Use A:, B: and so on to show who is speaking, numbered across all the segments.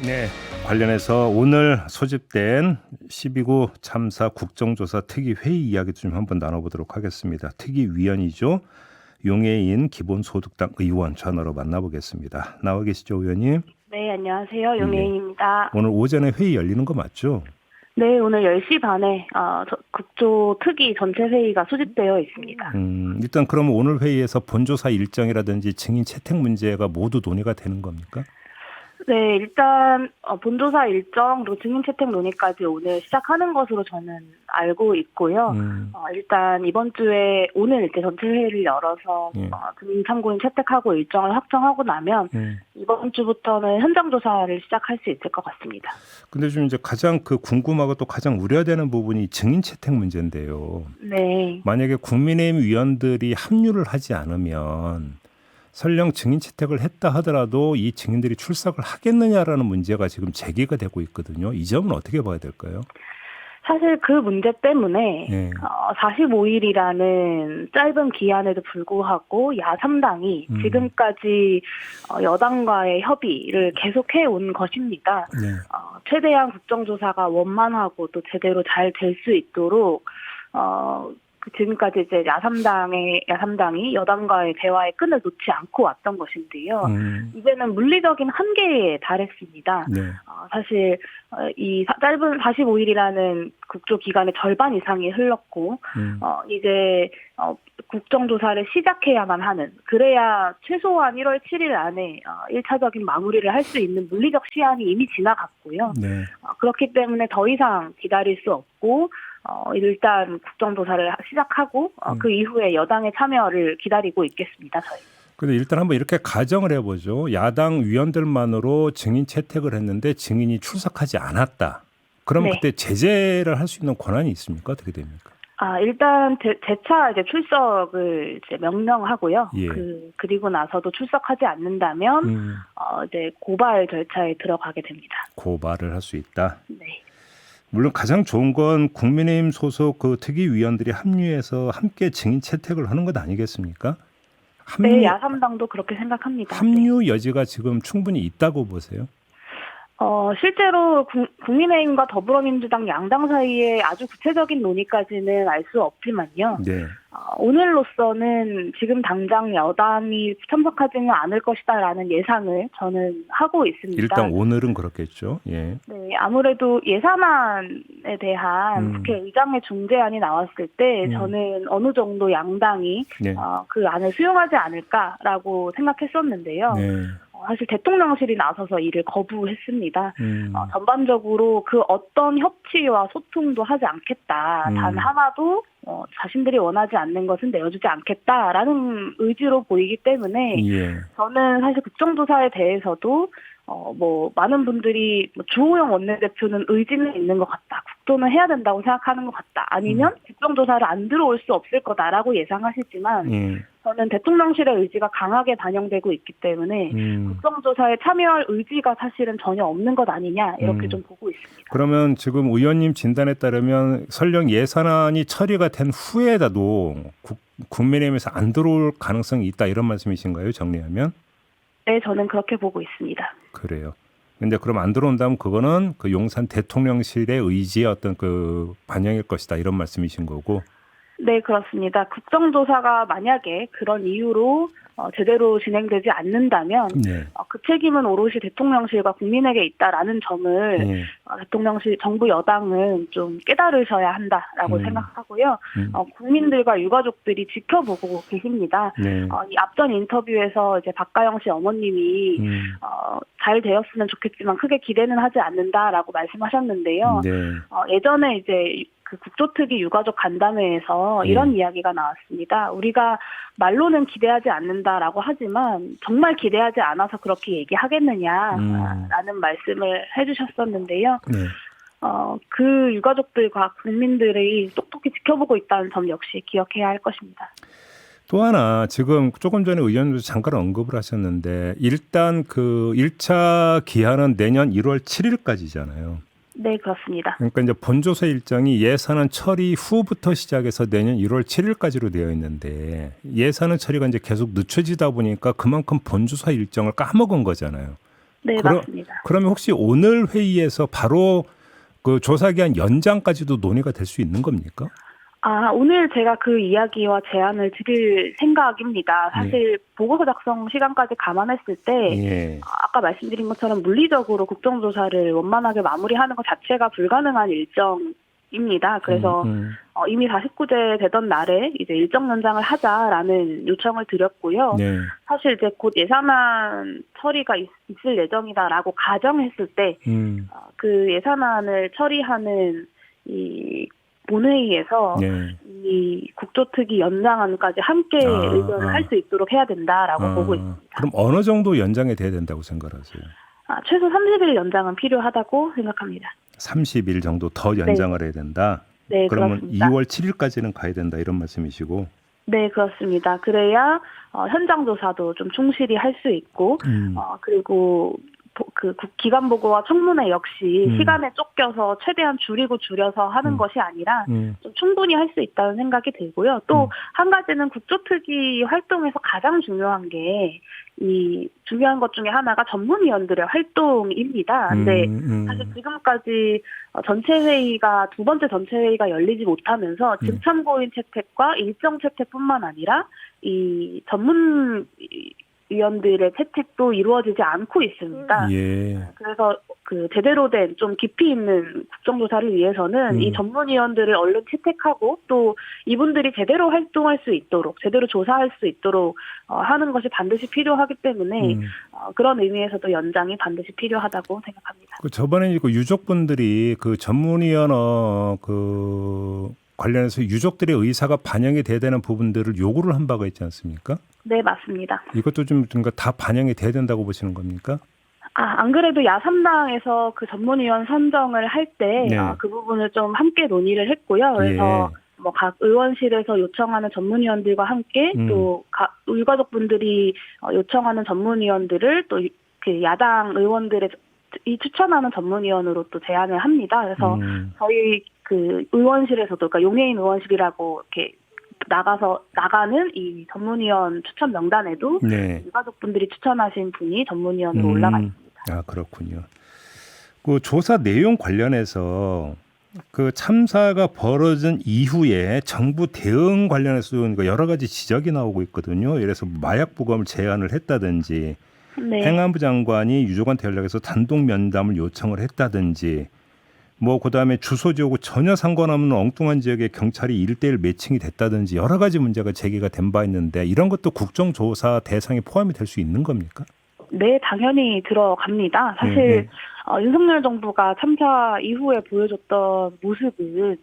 A: 네, 관련해서 오늘 소집된 12구 참사 국정조사 특위회의 이야기 좀 한번 나눠보도록 하겠습니다. 특위위원이죠. 용해인 기본소득당 의원 전화로 만나보겠습니다. 나와 계시죠, 의원님?
B: 네, 안녕하세요.
A: 예.
B: 용혜인입니다.
A: 오늘 오전에 회의 열리는 거 맞죠?
B: 네, 오늘 10시 반에 국조 특위 전체 회의가 소집되어 있습니다.
A: 일단 그러면 오늘 회의에서 본조사 일정이라든지 증인 채택 문제가 모두 논의가 되는 겁니까?
B: 네, 일단 본조사 일정 그리고 증인 채택 논의까지 오늘 시작하는 것으로 저는 알고 있고요. 일단 이번 주에 오늘 이제 전체 회의를 열어서
A: 예.
B: 증인 참고인 채택하고 일정을 확정하고 나면 이번 주부터는 현장 조사를 시작할 수 있을 것 같습니다.
A: 근데 좀 이제 가장 궁금하고 또 가장 우려되는 부분이 증인 채택 문제인데요.
B: 네.
A: 만약에 국민의힘 위원들이 합류를 하지 않으면 설령 증인 채택을 했다 하더라도 이 증인들이 출석을 하겠느냐라는 문제가 지금 제기가 되고 있거든요. 이 점은 어떻게 봐야 될까요?
B: 사실 그 문제 때문에
A: 네.
B: 45일이라는 짧은 기한에도 불구하고 야3당이 지금까지 여당과의 협의를 계속해 온 것입니다.
A: 네.
B: 최대한 국정조사가 원만하고 또 제대로 잘 될 수 있도록 지금까지 이제 야3당이 여당과의 대화에 끈을 놓지 않고 왔던 것인데요. 이제는 물리적인 한계에 달했습니다.
A: 네.
B: 사실 이 짧은 45일이라는 국조 기간의 절반 이상이 흘렀고 이제 국정조사를 시작해야만 하는, 그래야 최소한 1월 7일 안에 1차적인 마무리를 할 수 있는 물리적 시한이 이미 지나갔고요.
A: 네.
B: 그렇기 때문에 더 이상 기다릴 수 없고 일단 국정조사를 시작하고 그 이후에 여당의 참여를 기다리고 있겠습니다. 저희.
A: 근데 일단 한번 이렇게 가정을 해보죠. 야당 위원들만으로 증인 채택을 했는데 증인이 출석하지 않았다. 그러면
B: 네.
A: 그때 제재를 할 수 있는 권한이 있습니까? 어떻게 됩니까?
B: 일단 재차 이제 출석을 이제 명령하고요.
A: 예.
B: 그리고 나서도 출석하지 않는다면 이제 고발 절차에 들어가게 됩니다.
A: 고발을 할 수 있다.
B: 네.
A: 물론 가장 좋은 건 국민의힘 소속 그 특위위원들이 합류해서 함께 증인 채택을 하는 것 아니겠습니까?
B: 네, 야3당도 그렇게 생각합니다.
A: 합류 여지가 지금 충분히 있다고 보세요?
B: 실제로 국민의힘과 더불어민주당 양당 사이에 아주 구체적인 논의까지는 알 수 없지만요.
A: 네.
B: 오늘로서는 지금 당장 여당이 참석하지는 않을 것이다라는 예상을 저는 하고 있습니다.
A: 일단 오늘은 그렇겠죠. 예.
B: 네, 아무래도 예산안에 대한 국회 의장의 중재안이 나왔을 때 저는 어느 정도 양당이
A: 네.
B: 그 안을 수용하지 않을까라고 생각했었는데요.
A: 네.
B: 사실 대통령실이 나서서 이를 거부했습니다. 전반적으로 그 어떤 협치와 소통도 하지 않겠다. 단 하나도 자신들이 원하지 않는 것은 내어주지 않겠다라는 의지로 보이기 때문에
A: 예.
B: 저는 사실 국정조사에 대해서도 많은 분들이 주호영 원내대표는 의지는 있는 것 같다. 국토는 해야 된다고 생각하는 것 같다. 아니면 국정조사를 안 들어올 수 없을 거다라고 예상하시지만 저는 대통령실의 의지가 강하게 반영되고 있기 때문에 국정조사에 참여할 의지가 사실은 전혀 없는 것 아니냐 이렇게 좀 보고 있습니다.
A: 그러면 지금 의원님 진단에 따르면 설령 예산안이 처리가 된 후에라도 국민의힘에서 안 들어올 가능성이 있다 이런 말씀이신가요? 정리하면?
B: 네, 저는 그렇게 보고 있습니다.
A: 그래요. 근데 그럼 안 들어온다면 그거는 그 용산 대통령실의 의지의 어떤 그 반영일 것이다 이런 말씀이신 거고.
B: 네, 그렇습니다. 국정조사가 만약에 그런 이유로 제대로 진행되지 않는다면
A: 네.
B: 그 책임은 오롯이 대통령실과 국민에게 있다라는 점을
A: 네.
B: 대통령실, 정부 여당은 좀 깨달으셔야 한다라고 생각하고요. 국민들과 유가족들이 지켜보고 계십니다.
A: 네.
B: 이 앞전 인터뷰에서 이제 박가영 씨 어머님이 잘 되었으면 좋겠지만 크게 기대는 하지 않는다라고 말씀하셨는데요.
A: 네.
B: 예전에 이제 그 국조특위 유가족 간담회에서 이런 이야기가 나왔습니다. 우리가 말로는 기대하지 않는다라고 하지만 정말 기대하지 않아서 그렇게 얘기하겠느냐라는 말씀을 해주셨었는데요.
A: 네.
B: 그 유가족들과 국민들이 똑똑히 지켜보고 있다는 점 역시 기억해야 할 것입니다.
A: 또 하나 지금 조금 전에 의원님도 잠깐 언급을 하셨는데 일단 그 1차 기한은 내년 1월 7일까지잖아요.
B: 네, 그렇습니다.
A: 그러니까 이제 본조사 일정이 예산안 처리 후부터 시작해서 내년 1월 7일까지로 되어 있는데 예산안 처리가 이제 계속 늦춰지다 보니까 그만큼 본조사 일정을 까먹은 거잖아요.
B: 네, 맞습니다.
A: 그러면 혹시 오늘 회의에서 바로 그 조사기한 연장까지도 논의가 될 수 있는 겁니까?
B: 오늘 제가 그 이야기와 제안을 드릴 생각입니다. 사실 보고서 작성 시간까지 감안했을 때
A: 예.
B: 아까 말씀드린 것처럼 물리적으로 국정조사를 원만하게 마무리하는 것 자체가 불가능한 일정입니다. 그래서 이미 49제 되던 날에 이제 일정 연장을 하자라는 요청을 드렸고요.
A: 네.
B: 사실 이제 곧 예산안 처리가 있을 예정이다라고 가정했을 때 그 예산안을 처리하는 이 본회의에서
A: 네.
B: 이 국조특위 연장안까지 함께 의견을 할 수 있도록 해야 된다라고 보고 있습니다.
A: 그럼 어느 정도 연장이 돼야 된다고 생각하세요?
B: 최소 30일 연장은 필요하다고 생각합니다.
A: 30일 정도 더 연장을 해야 된다?
B: 네,
A: 그러면
B: 그렇습니다.
A: 2월 7일까지는 가야 된다 이런 말씀이시고?
B: 네, 그렇습니다. 그래야 현장 조사도 좀 충실히 할 수 있고 그리고 그 기간 보고와 청문회 역시 시간에 쫓겨서 최대한 줄여서 하는 것이 아니라 좀 충분히 할 수 있다는 생각이 들고요. 또 한 가지는 국조특위 활동에서 가장 중요한 게 이 중요한 것 중에 하나가 전문위원들의 활동입니다. 근데 사실 지금까지 전체 회의가 두 번째 전체 회의가 열리지 못하면서 증참고인 채택과 일정 채택뿐만 아니라 이 전문 위원들의 채택도 이루어지지 않고 있습니다.
A: 예.
B: 그래서 그 제대로 된 좀 깊이 있는 국정조사를 위해서는 이 전문위원들을 얼른 채택하고 또 이분들이 제대로 활동할 수 있도록 제대로 조사할 수 있도록 하는 것이 반드시 필요하기 때문에 그런 의미에서도 연장이 반드시 필요하다고 생각합니다.
A: 그 저번에 그 유족분들이 그 전문위원 그 관련해서 유족들의 의사가 반영이 돼야 되는 부분들을 요구를 한 바가 있지 않습니까?
B: 네, 맞습니다.
A: 이것도 좀 그러니까 다 반영이 돼야 된다고 보시는 겁니까?
B: 안 그래도 야3당에서 그 전문위원 선정을 할 때 그 부분을 좀 함께 논의를 했고요. 그래서 뭐 각 의원실에서 요청하는 전문위원들과 함께 또 각 유가족분들이 요청하는 전문위원들을 또 그 야당 의원들의 이 추천하는 전문위원으로 또 제안을 합니다. 그래서 저희 그 의원실에서도 그러니까 용해인 의원실이라고 이렇게 나가는 이 전문위원 추천 명단에도 유가족분들이 추천하신 분이 전문위원으로 올라가 있습니다.
A: 그렇군요. 그 조사 내용 관련해서 그 참사가 벌어진 이후에 정부 대응 관련해서 여러 가지 지적이 나오고 있거든요. 예를 들어서 마약 부검을 제안을 했다든지 행안부 장관이 유족한테 연락해서 단독 면담을 요청을 했다든지 뭐 그다음에 주소 지역하고 전혀 상관없는 엉뚱한 지역에 경찰이 1대1 매칭이 됐다든지 여러 가지 문제가 제기가 된 바 있는데 이런 것도 국정조사 대상에 포함이 될 수 있는 겁니까?
B: 네, 당연히 들어갑니다. 사실 윤석열 정부가 참사 이후에 보여줬던 모습은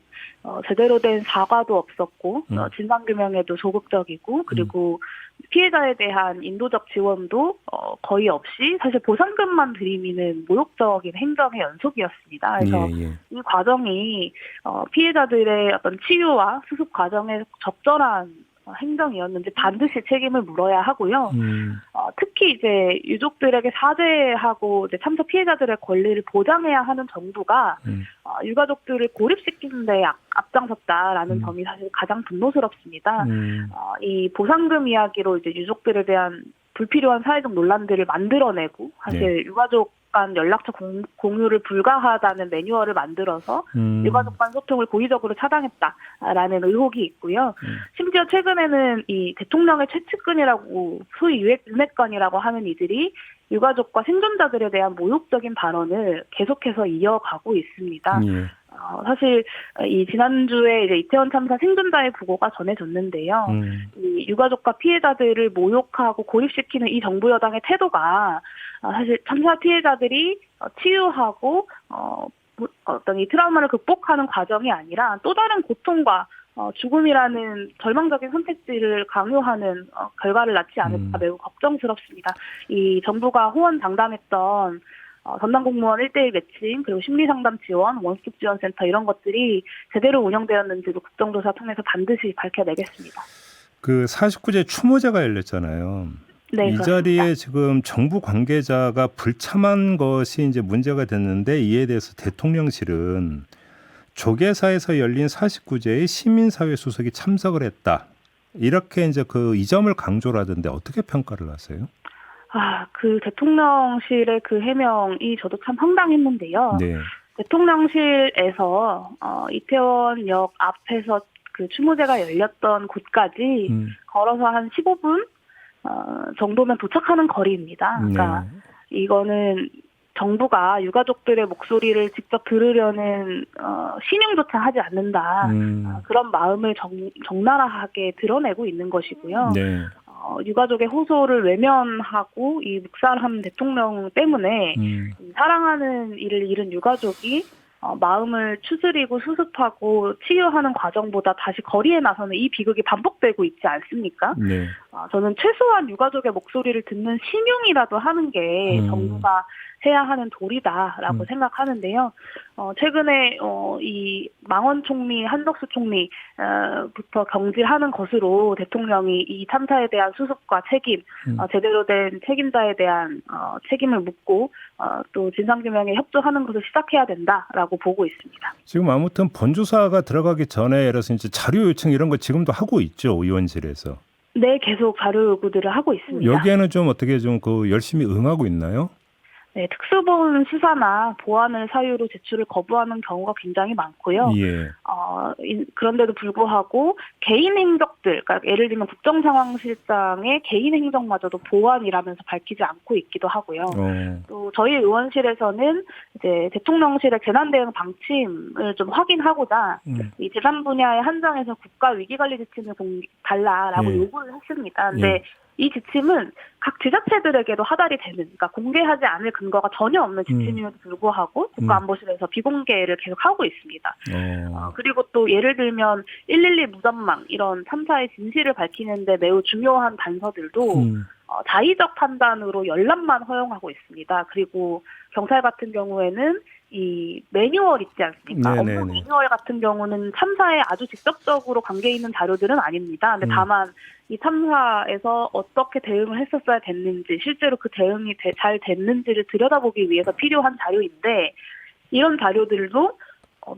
B: 제대로 된 사과도 없었고 진상규명에도 소극적이고 그리고 피해자에 대한 인도적 지원도 거의 없이 사실 보상금만 들이미는 모욕적인 행정의 연속이었습니다. 그래서 이 과정이 피해자들의 어떤 치유와 수습 과정에 적절한 행정이었는지 반드시 책임을 물어야 하고요. 특히 이제 유족들에게 사죄하고 이제 참사 피해자들의 권리를 보장해야 하는 정부가 유가족들을 고립시키는 데 앞장섰다라는 점이 사실 가장 분노스럽습니다. 이 보상금 이야기로 이제 유족들에 대한 불필요한 사회적 논란들을 만들어내고 사실 유가족 간 연락처 공유를 불가하다는 매뉴얼을 만들어서 유가족 간 소통을 고의적으로 차단했다라는 의혹이 있고요. 심지어 최근에는 이 대통령의 최측근이라고 소위 윤핵관이라고 하는 이들이 유가족과 생존자들에 대한 모욕적인 발언을 계속해서 이어가고 있습니다. 사실 이 지난주에 이제 이태원 참사 생존자의 부고가 전해졌는데요. 이 유가족과 피해자들을 모욕하고 고립시키는 이 정부 여당의 태도가 사실 참사 피해자들이 치유하고 어떤 이 트라우마를 극복하는 과정이 아니라 또 다른 고통과 죽음이라는 절망적인 선택지를 강요하는 결과를 낳지 않을까 매우 걱정스럽습니다. 이 정부가 호언장담했던 전담 공무원 1대1 매칭 그리고 심리상담 지원, 원스톱 지원센터 이런 것들이 제대로 운영되었는지도 국정조사 통해서 반드시 밝혀내겠습니다.
A: 그 49제 추모제가 열렸잖아요.
B: 네,
A: 이
B: 그렇습니다.
A: 자리에 지금 정부 관계자가 불참한 것이 이제 문제가 됐는데 이에 대해서 대통령실은 조계사에서 열린 49제의 시민사회 수석이 참석을 했다. 이렇게 이제 그 이 점을 강조를 하던데 어떻게 평가를 하세요?
B: 그 대통령실의 그 해명이 저도 참 황당했는데요.
A: 네.
B: 대통령실에서 이태원역 앞에서 그 추모제가 열렸던 곳까지 걸어서 한 15분 정도면 도착하는 거리입니다. 그러니까 이거는 정부가 유가족들의 목소리를 직접 들으려는 신용조차 하지 않는다. 그런 마음을 적나라하게 드러내고 있는 것이고요.
A: 네.
B: 유가족의 호소를 외면하고 이 묵살한 대통령 때문에 사랑하는 이를 잃은 유가족이 마음을 추스리고 수습하고 치유하는 과정보다 다시 거리에 나서는 이 비극이 반복되고 있지 않습니까?
A: 네.
B: 저는 최소한 유가족의 목소리를 듣는 신용이라도 하는 게 정부가 해야 하는 도리다라고 생각하는데요. 최근에 이 망원 총리, 한덕수 총리부터 경질하는 것으로 대통령이 이 참사에 대한 수습과 책임, 제대로 된 책임자에 대한 책임을 묻고 또 진상규명에 협조하는 것을 시작해야 된다라고 보고 있습니다.
A: 지금 아무튼 본조사가 들어가기 전에 예를 들어서 이제 자료 요청 이런 거 지금도 하고 있죠, 의원실에서.
B: 네, 계속 자료 요구들을 하고 있습니다.
A: 여기에는 좀 어떻게 좀 그 열심히 응하고 있나요?
B: 네, 특수본 수사나 보안을 사유로 제출을 거부하는 경우가 굉장히 많고요.
A: 예.
B: 그런데도 불구하고 개인 행적들, 그러니까 예를 들면 국정상황실장의 개인 행적마저도 보안이라면서 밝히지 않고 있기도 하고요. 또 저희 의원실에서는 이제 대통령실의 재난대응 방침을 좀 확인하고자 이 재난 분야의 한정에서 국가 위기관리 지침을 달라라고 요구를 했습니다. 근데 이 지침은 각 지자체들에게도 하달이 되는, 그러니까 공개하지 않을 근거가 전혀 없는 지침임에도 불구하고 국가안보실에서 비공개를 계속 하고 있습니다. 그리고 또 예를 들면 112 무전망 이런 참사의 진실을 밝히는데 매우 중요한 단서들도 자의적 판단으로 열람만 허용하고 있습니다. 그리고 경찰 같은 경우에는 이 매뉴얼 있지 않습니까? 업무 매뉴얼 같은 경우는 참사에 아주 직접적으로 관계 있는 자료들은 아닙니다. 근데 다만 이 참사에서 어떻게 대응을 했었어야 됐는지, 실제로 그 대응이 잘 됐는지를 들여다보기 위해서 필요한 자료인데 이런 자료들도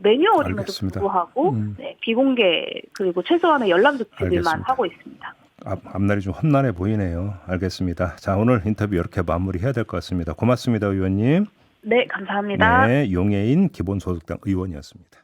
B: 매뉴얼임에도 불구하고 비공개 그리고 최소한의 열람 조치들만 하고 있습니다.
A: 앞날이 좀 험난해 보이네요. 알겠습니다. 자, 오늘 인터뷰 이렇게 마무리해야 될 것 같습니다. 고맙습니다, 의원님.
B: 네, 감사합니다.
A: 네, 용해인 기본소득당 의원이었습니다.